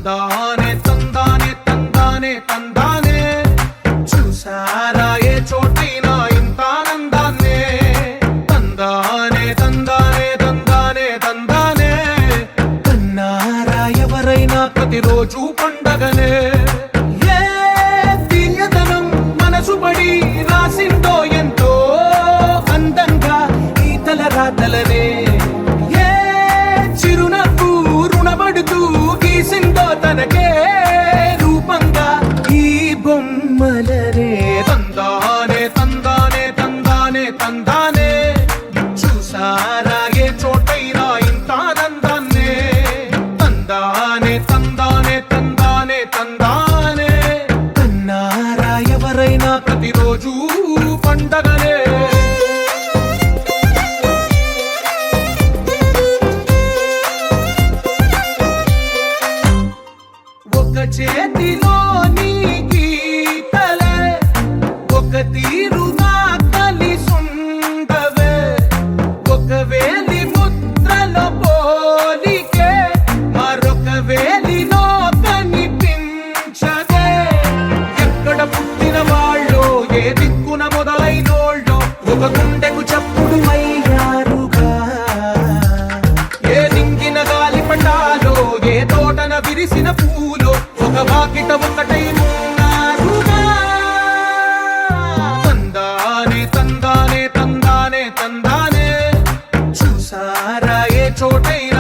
తందానే తందానే తందానే తందానే చూసారా ఏ చోటైనా ఇంత ఆనందాన్నే తందానే తందానే తందానే తందానే కన్నారా ఎవరైనా ప్రతిరోజు పండగనే ఏ తీయదనం మనసు పడి రాసిందో ఎంతో అందంగా ఈ తలరాతలనే ఏ చిరునవ్వు రుణపడుతూ గీసిందో తనకే రూపంగా ఈ బొమ్మలనే తందానే తందానే తందానే తందానే చూసారా ఏ చోటైనా ఇంత ఆనందాన్నే తందానే తందానే తందానే తందానే కన్నారా ఎవరైనా ప్రతిరోజు పండగనే ఒక చేతిలో నీ గీతలే ఒక తీరుగా కలిసుండవే ఒక వేలి ముద్రల పోలికే మరొక వేలిలో కనిపించదే ఎక్కడ పుట్టిన వాళ్ళో ఏ దిక్కున మొదలైనోళ్ళో ఒక గుండెకు చప్పుడు అయ్యారుగా ఏ దింగిన గాలి పటాలో ఏ తోటన విరిసిన పూలో ఒక వాకిట ఒకటై ఉన్నారుగా తందానే తందానే తందానే తందానే చూసారా ఏ చోటైనా